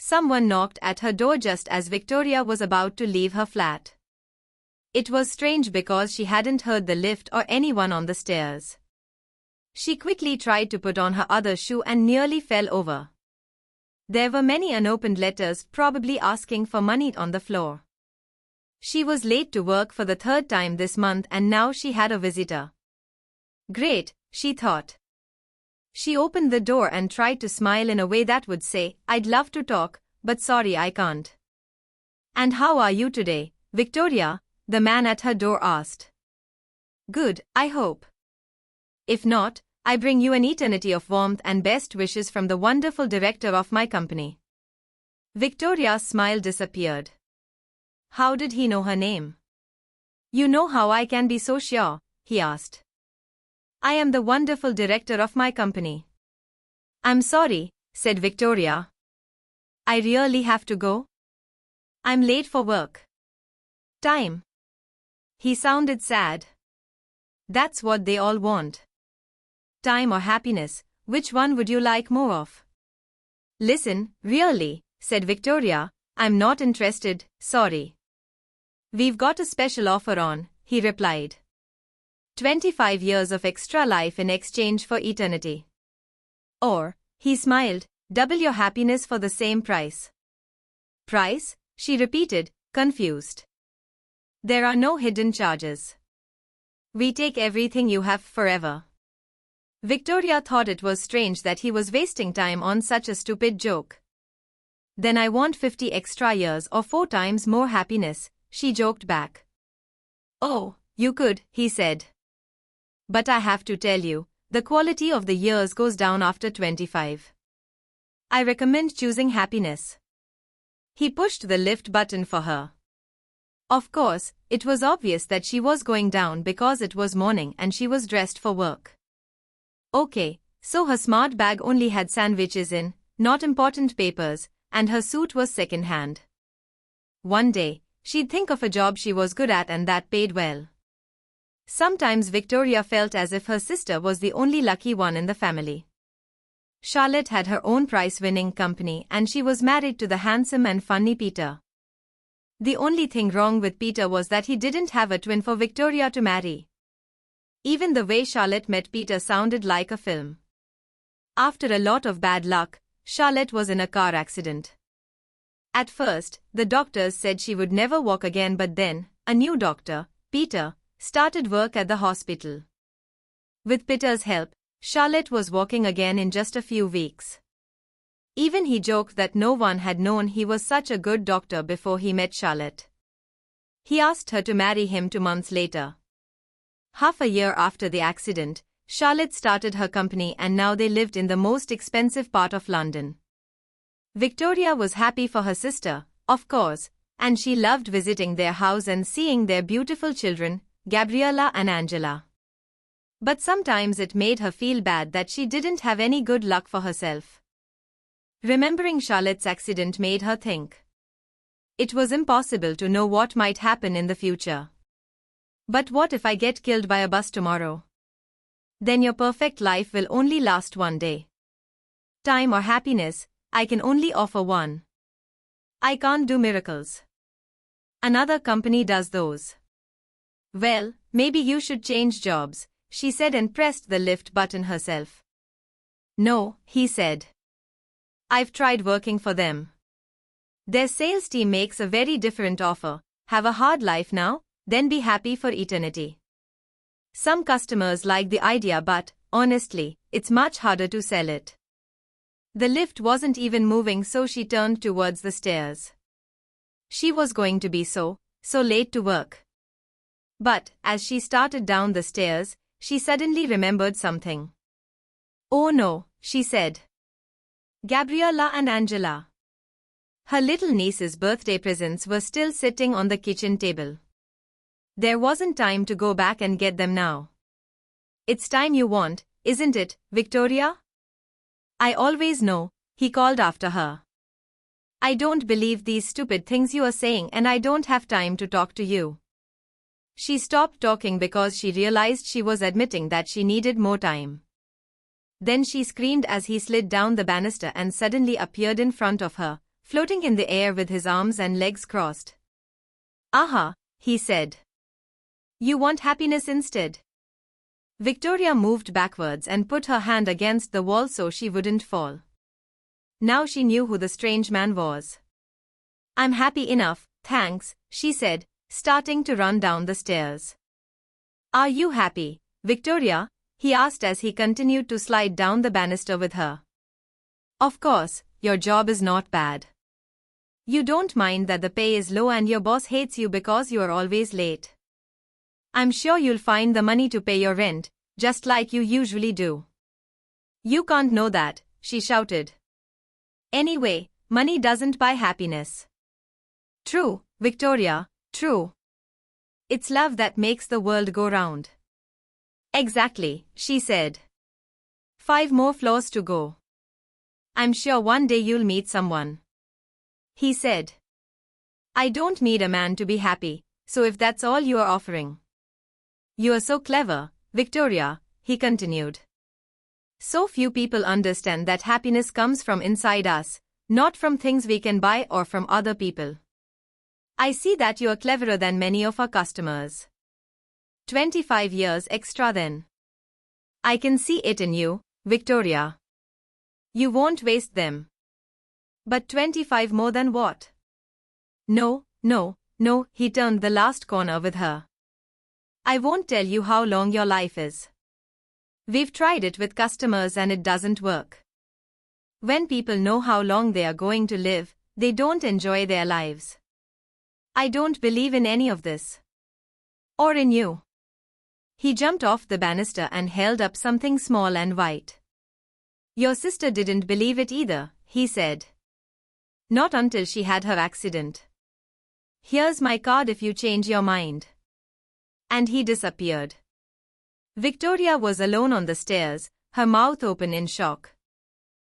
Someone knocked at her door just as Victoria was about to leave her flat. It was strange because she hadn't heard the lift or anyone on the stairs. She quickly tried to put on her other shoe and nearly fell over. There were many unopened letters, probably asking for money, on the floor. She was late to work for the third time this month and now she had a visitor. Great, she thought. She opened the door and tried to smile in a way that would say, "I'd love to talk, but sorry I can't." "And how are you today, Victoria?" the man at her door asked. "Good, I hope. If not, I bring you an eternity of warmth and best wishes from the wonderful director of my company." Victoria's smile disappeared. How did he know her name? "You know how I can be so sure?" he asked. "I am the wonderful director of my company." "I'm sorry," said Victoria. "I really have to go. I'm late for work." "Time." He sounded sad. That's what they all want. Time or happiness, which one would you like more of? "Listen, really," said Victoria, "I'm not interested, sorry." "We've got a special offer on," he replied. 25 years of extra life in exchange for eternity. Or, he smiled, double your happiness for the same price. "Price?" she repeated, confused. "There are no hidden charges. We take everything you have forever." Victoria thought it was strange that he was wasting time on such a stupid joke. "Then I want 50 extra years or 4 times more happiness," she joked back. "Oh, you could," he said. "But I have to tell you, the quality of the years goes down after 25. I recommend choosing happiness." He pushed the lift button for her. Of course, it was obvious that she was going down because it was morning and she was dressed for work. Okay, so her smart bag only had sandwiches in, not important papers, and her suit was second-hand. One day, she'd think of a job she was good at and that paid well. Sometimes Victoria felt as if her sister was the only lucky one in the family. Charlotte had her own prize-winning company and she was married to the handsome and funny Peter. The only thing wrong with Peter was that he didn't have a twin for Victoria to marry. Even the way Charlotte met Peter sounded like a film. After a lot of bad luck, Charlotte was in a car accident. At first, the doctors said she would never walk again, but then, a new doctor, Peter, started work at the hospital. With Peter's help, Charlotte was walking again in just a few weeks. Even he joked that no one had known he was such a good doctor before he met Charlotte. He asked her to marry him 2 months later. Half a year after the accident, Charlotte started her company and now they lived in the most expensive part of London. Victoria was happy for her sister, of course, and she loved visiting their house and seeing their beautiful children, Gabriella and Angela. But sometimes it made her feel bad that she didn't have any good luck for herself. Remembering Charlotte's accident made her think. It was impossible to know what might happen in the future. But what if I get killed by a bus tomorrow? Then your perfect life will only last one day. Time or happiness, I can only offer one. I can't do miracles. Another company does those. Well, maybe you should change jobs, she said and pressed the lift button herself. No, he said. I've tried working for them. Their sales team makes a very different offer. Have a hard life now, then be happy for eternity. Some customers like the idea, but, honestly, it's much harder to sell it. The lift wasn't even moving, so she turned towards the stairs. She was going to be so late to work. But, as she started down the stairs, she suddenly remembered something. Oh no, she said. Gabriella and Angela. Her little niece's birthday presents were still sitting on the kitchen table. There wasn't time to go back and get them now. It's time you want, isn't it, Victoria? I always know, he called after her. I don't believe these stupid things you are saying and I don't have time to talk to you. She stopped talking because she realized she was admitting that she needed more time. Then she screamed as he slid down the banister and suddenly appeared in front of her, floating in the air with his arms and legs crossed. "Aha," he said. "You want happiness instead?" Victoria moved backwards and put her hand against the wall so she wouldn't fall. Now she knew who the strange man was. "I'm happy enough, thanks," she said, starting to run down the stairs. "Are you happy, Victoria?" he asked as he continued to slide down the banister with her. "Of course, your job is not bad. You don't mind that the pay is low and your boss hates you because you are always late. I'm sure you'll find the money to pay your rent, just like you usually do." "You can't know that," she shouted. "Anyway, money doesn't buy happiness." "True, Victoria, true. It's love that makes the world go round." "Exactly," she said. 5 more floors to go. "I'm sure one day you'll meet someone," he said. "I don't need a man to be happy, so if that's all you are offering." "You are so clever, Victoria," he continued. "So few people understand that happiness comes from inside us, not from things we can buy or from other people. I see that you are cleverer than many of our customers. 25 years extra then. I can see it in you, Victoria. You won't waste them." "But 25 more than what?" No, he turned the last corner with her. "I won't tell you how long your life is. We've tried it with customers and it doesn't work. When people know how long they are going to live, they don't enjoy their lives. I don't believe in any of this. Or in you." He jumped off the banister and held up something small and white. "Your sister didn't believe it either," he said. "Not until she had her accident. Here's my card if you change your mind." And he disappeared. Victoria was alone on the stairs, her mouth open in shock.